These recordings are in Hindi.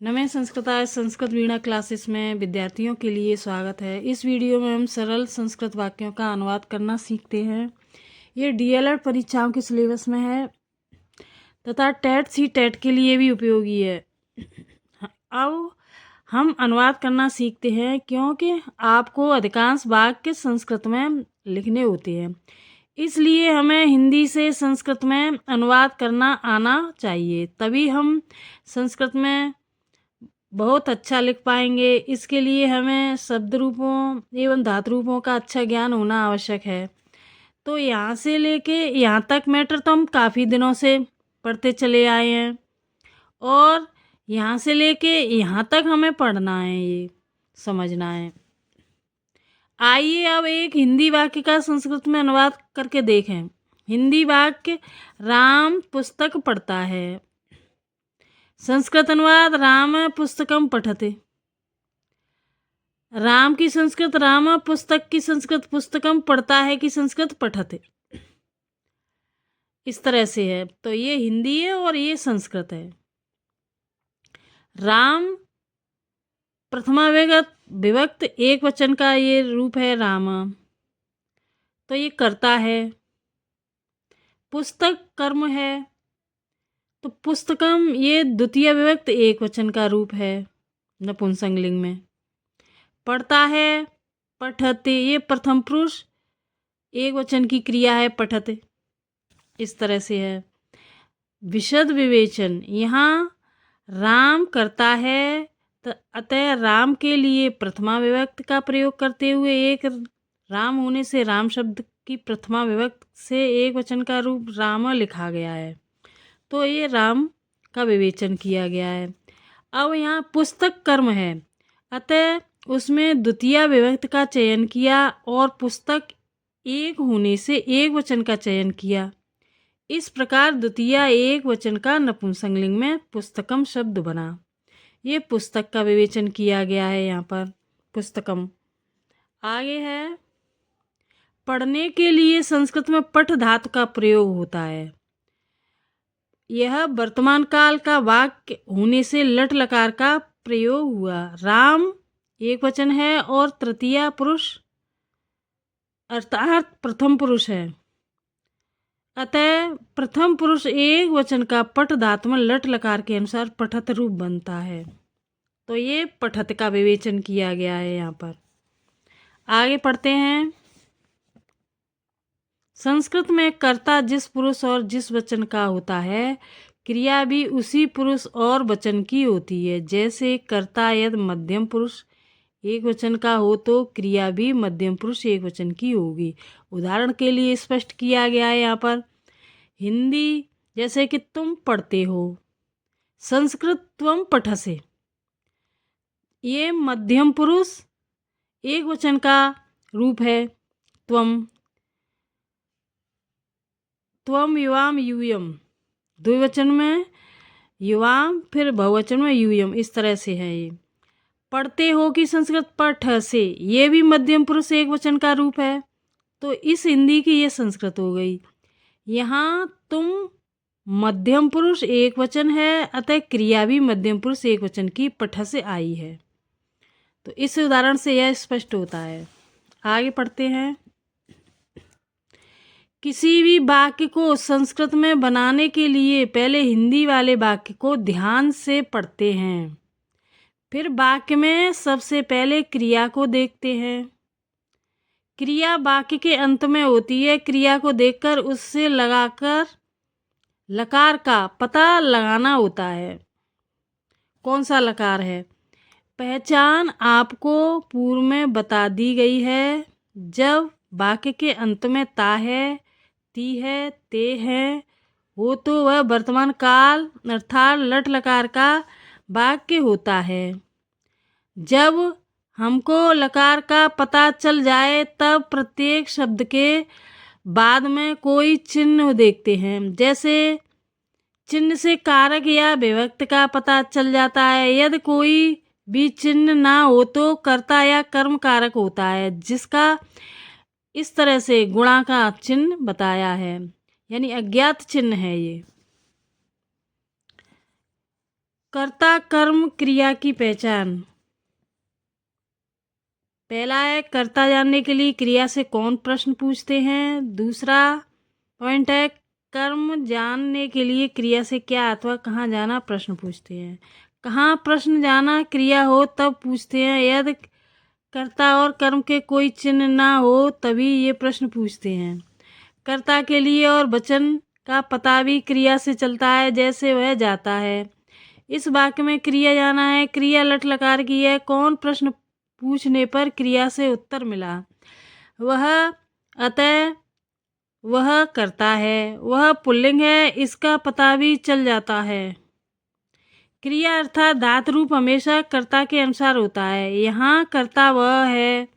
नमः संस्कृताय संस्कृत वीणा क्लासेस में विद्यार्थियों के लिए स्वागत है। इस वीडियो में हम सरल संस्कृत वाक्यों का अनुवाद करना सीखते हैं। ये डीएलएड परीक्षाओं के सिलेबस में है तथा टेट सी टेट के लिए भी उपयोगी है। अब हम अनुवाद करना सीखते हैं क्योंकि आपको अधिकांश वाक्य संस्कृत में लिखने होते हैं, इसलिए हमें हिंदी से संस्कृत में अनुवाद करना आना चाहिए, तभी हम संस्कृत में बहुत अच्छा लिख पाएंगे। इसके लिए हमें शब्द रूपों एवं धातु रूपों का अच्छा ज्ञान होना आवश्यक है। तो यहाँ से लेके यहाँ तक मैटर तो हम काफ़ी दिनों से पढ़ते चले आए हैं और यहाँ से लेके यहाँ तक हमें पढ़ना है, ये समझना है। आइए अब एक हिंदी वाक्य का संस्कृत में अनुवाद करके देखें। हिंदी वाक्य, राम पुस्तक पढ़ता है। संस्कृत अनुवाद, राम पुस्तकम पठते। राम की संस्कृत राम, पुस्तक की संस्कृत पुस्तकम, पढ़ता है की संस्कृत पठते। इस तरह से है। तो ये हिंदी है और ये संस्कृत है। राम प्रथमा विभक्त एक वचन का ये रूप है राम, तो ये करता है। पुस्तक कर्म है, तो पुस्तकम ये द्वितीय विभक्त एक वचन का रूप है नपुंसकलिंग में। पढ़ता है, पठते, ये प्रथम पुरुष एक वचन की क्रिया है पठते। इस तरह से है। विशद विवेचन, यहाँ राम करता है तो अतः राम के लिए प्रथमा विभक्त का प्रयोग करते हुए एक राम होने से राम शब्द की प्रथमा विभक्त से एक वचन का रूप राम लिखा गया है, तो ये राम का विवेचन किया गया है। अब यहाँ पुस्तक कर्म है, अतः उसमें द्वितीय विभक्त का चयन किया और पुस्तक एक होने से एक वचन का चयन किया। इस प्रकार द्वितीय एक वचन का नपुंसकलिंग में पुस्तकम शब्द बना। ये पुस्तक का विवेचन किया गया है यहाँ पर, पुस्तकम। आगे है, पढ़ने के लिए संस्कृत में पठ धातु का प्रयोग होता है। यह वर्तमान काल का वाक्य होने से लट लकार का प्रयोग हुआ। राम एक वचन है और तृतीय पुरुष अर्थात प्रथम पुरुष है, अतः प्रथम पुरुष एक वचन का पठ धातु में लट लकार के अनुसार पठत रूप बनता है, तो ये पठत का विवेचन किया गया है यहाँ पर। आगे पढ़ते हैं। संस्कृत में कर्ता जिस पुरुष और जिस वचन का होता है, क्रिया भी उसी पुरुष और वचन की होती है। जैसे कर्ता यदि मध्यम पुरुष एक वचन का हो तो क्रिया भी मध्यम पुरुष एक वचन की होगी। उदाहरण के लिए स्पष्ट किया गया है यहाँ पर। हिंदी जैसे कि तुम पढ़ते हो, संस्कृत त्वम पठसे, ये मध्यम पुरुष एक वचन का रूप है त्वम। त्वम युवाम यूयम, द्विवचन में युवाम, फिर बहुवचन में यूयम, इस तरह से है ये। पढ़ते हो कि संस्कृत पठ से, ये भी मध्यम पुरुष एक वचन का रूप है, तो इस हिंदी की ये संस्कृत हो गई। यहाँ तुम मध्यम पुरुष एक वचन है, अतः क्रिया भी मध्यम पुरुष एक वचन की पठ से आई है, तो इस उदाहरण से यह स्पष्ट होता है। आगे पढ़ते हैं। किसी भी वाक्य को संस्कृत में बनाने के लिए पहले हिंदी वाले वाक्य को ध्यान से पढ़ते हैं, फिर वाक्य में सबसे पहले क्रिया को देखते हैं। क्रिया वाक्य के अंत में होती है। क्रिया को देखकर उससे लगाकर लकार का पता लगाना होता है, कौन सा लकार है। पहचान आपको पूर्व में बता दी गई है। जब वाक्य के अंत में ता है, ती है, ते है हो तो वह वर्तमान काल अर्थात लट लकार का वाक्य होता है। जब हमको लकार का पता चल जाए तब प्रत्येक शब्द के बाद में कोई चिन्ह देखते हैं। जैसे चिन्ह से कारक या विभक्त का पता चल जाता है। यदि कोई भी चिन्ह ना हो तो कर्ता या कर्म कारक होता है, जिसका इस तरह से गुणा का चिन्ह बताया है, यानी अज्ञात चिन्ह है ये। कर्ता कर्म क्रिया की पहचान। पहला है कर्ता जानने के लिए क्रिया से कौन प्रश्न पूछते हैं। दूसरा पॉइंट है कर्म जानने के लिए क्रिया से क्या अथवा कहाँ जाना प्रश्न पूछते हैं। कहाँ प्रश्न जाना क्रिया हो तब पूछते हैं। यदि कर्ता और कर्म के कोई चिन्ह ना हो तभी ये प्रश्न पूछते हैं। कर्ता के लिए और वचन का पता भी क्रिया से चलता है, जैसे वह जाता है। इस वाक्य में क्रिया जाना है, क्रिया लट लकार की है। कौन प्रश्न पूछने पर क्रिया से उत्तर मिला, वह अतः वह करता है। वह पुल्लिंग है, इसका पता भी चल जाता है। क्रिया अर्थात धातु रूप हमेशा कर्ता के अनुसार होता है। यहाँ कर्ता वह है,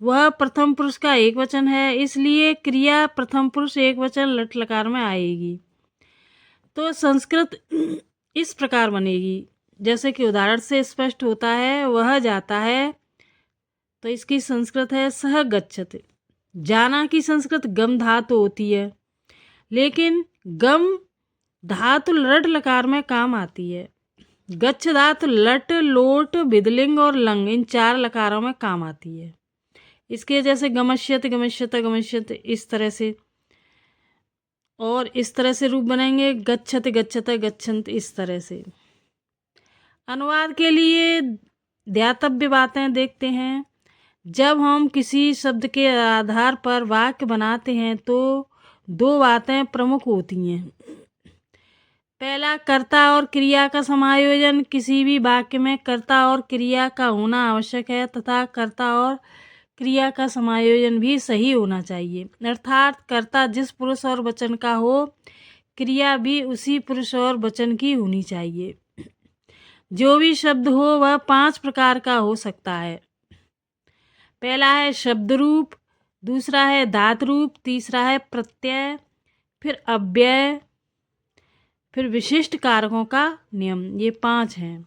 वह प्रथम पुरुष का एक वचन है, इसलिए क्रिया प्रथम पुरुष एक वचन लट लकार में आएगी। तो संस्कृत इस प्रकार बनेगी जैसे कि उदाहरण से स्पष्ट होता है। वह जाता है तो इसकी संस्कृत है सह गच्छति। जाना की संस्कृत गम धातु होती है, लेकिन गम धातु लट लकार में काम आती है। गच्छ धातु लट लोट विदलिंग और लंग इन 4 लकारों में काम आती है। इसके जैसे गमश्यत गमश्यत गमश्यत इस तरह से, और इस तरह से रूप बनेंगे गच्छत गच्छत गच्छन्त इस तरह से। अनुवाद के लिए ध्यातव्य बातें देखते हैं। जब हम किसी शब्द के आधार पर वाक्य बनाते हैं तो 2 बातें प्रमुख होती हैं। पहला, कर्ता और क्रिया का समायोजन। किसी भी वाक्य में कर्ता और क्रिया का होना आवश्यक है तथा कर्ता और क्रिया का समायोजन भी सही होना चाहिए। अर्थात कर्ता जिस पुरुष और वचन का हो, क्रिया भी उसी पुरुष और वचन की होनी चाहिए। जो भी शब्द हो वह 5 प्रकार का हो सकता है। पहला है शब्द रूप, दूसरा है धातु रूप, तीसरा है प्रत्यय, फिर अव्यय, फिर विशिष्ट कारकों का नियम। ये 5 हैं।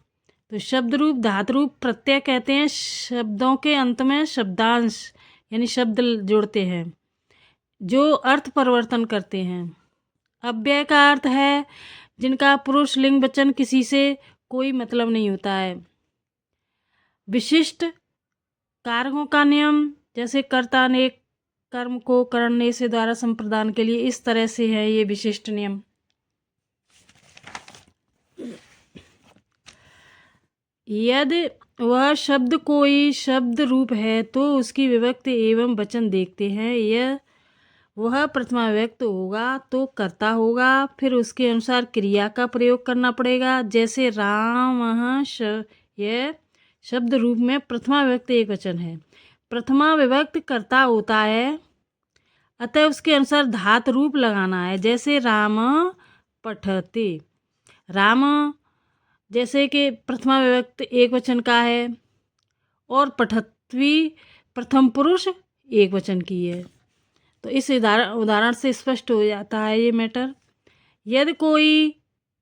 तो शब्द रूप, धातु रूप, प्रत्यय कहते हैं शब्दों के अंत में शब्दांश यानी शब्द जोड़ते हैं जो अर्थ परिवर्तन करते हैं। अव्यय का अर्थ है जिनका पुरुष लिंग वचन किसी से कोई मतलब नहीं होता है। विशिष्ट कारकों का नियम, जैसे कर्ता ने कर्म को करने से द्वारा संप्रदान के लिए इस तरह से है ये विशिष्ट नियम। यदि वह शब्द कोई शब्द रूप है तो उसकी विभक्ति एवं वचन देखते हैं। यह वह प्रथमा विभक्त होगा तो कर्ता होगा, फिर उसके अनुसार क्रिया का प्रयोग करना पड़ेगा। जैसे राम यह शब्द रूप में प्रथमा विभक्त एक वचन है, प्रथमा विभक्त कर्ता होता है, अतः उसके अनुसार धातु रूप लगाना है। जैसे राम पठते, राम जैसे कि प्रथमा विभक्त एक वचन का है और पठत्वी प्रथम पुरुष एक वचन की है। तो इस उदाहरण से स्पष्ट हो जाता है ये मैटर। यदि कोई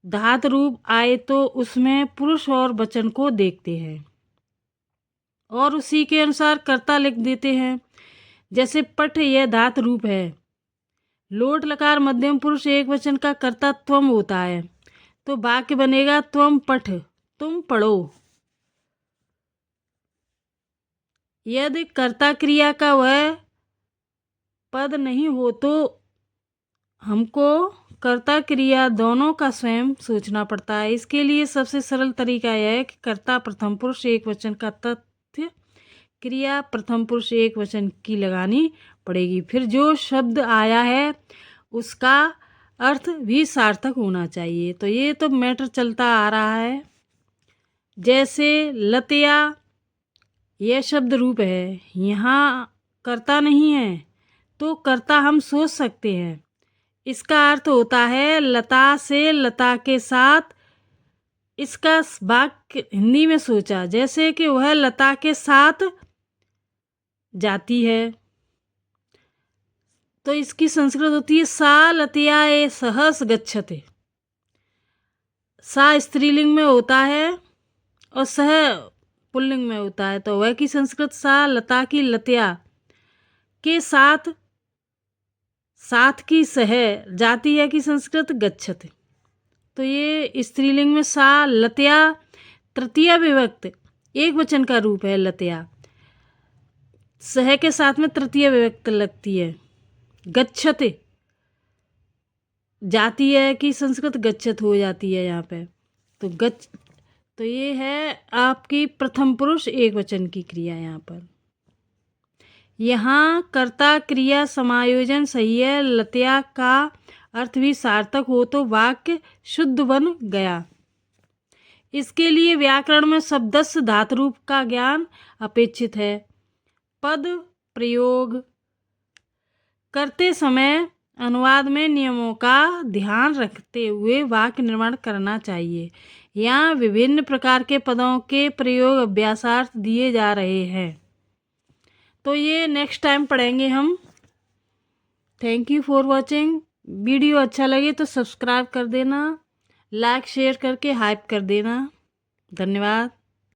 धातु रूप आए तो उसमें पुरुष और वचन को देखते हैं और उसी के अनुसार कर्ता लिख देते हैं। जैसे पठ यह धातु रूप है, लोट लकार मध्यम पुरुष एक वचन का कर्ता त्वम होता है, तो वाक्य बनेगा त्वम पठ, तुम पढ़ो। यदि कर्ता क्रिया का वह पद नहीं हो तो हमको कर्ता क्रिया दोनों का स्वयं सोचना पड़ता है। इसके लिए सबसे सरल तरीका यह है कि कर्ता प्रथम पुरुष एक वचन का तथ्य क्रिया प्रथम पुरुष एक वचन की लगानी पड़ेगी। फिर जो शब्द आया है उसका अर्थ भी सार्थक होना चाहिए। तो ये तो मैटर चलता आ रहा है। जैसे लतिया यह शब्द रूप है, यहाँ कर्ता नहीं है तो कर्ता हम सोच सकते हैं। इसका अर्थ होता है लता से लता के साथ। इसका वाक्य हिंदी में सोचा जैसे कि वह लता के साथ जाती है, तो इसकी संस्कृत होती है सा लतिया ए सहस गच्छते। सा स्त्रीलिंग में होता है और सह पुल्लिंग में होता है, तो वह की संस्कृत सा लता की लतिया के साथ साथ की सह जाती है कि संस्कृत गच्छते। तो ये स्त्रीलिंग में सा, लतया, तृतीय विभक्त एक वचन का रूप है लतया। सह के साथ में तृतीय विभक्त लगती है। गच्छते जाती है कि संस्कृत गच्छत हो जाती है यहाँ पे। तो ये है आपकी प्रथम पुरुष एक वचन की क्रिया। यहाँ पर यहाँ कर्ता क्रिया समायोजन सही है। लतया का अर्थ भी सार्थक हो तो वाक्य शुद्ध बन गया। इसके लिए व्याकरण में शब्दस्थ धातु रूप का ज्ञान अपेक्षित है। पद प्रयोग करते समय अनुवाद में नियमों का ध्यान रखते हुए वाक्य निर्माण करना चाहिए। यहाँ विभिन्न प्रकार के पदों के प्रयोग अभ्यासार्थ दिए जा रहे हैं, तो ये नेक्स्ट टाइम पढ़ेंगे हम। Thank you for watching. Video अच्छा लगे तो सब्सक्राइब कर देना, लाइक शेयर करके हाइप कर देना। धन्यवाद।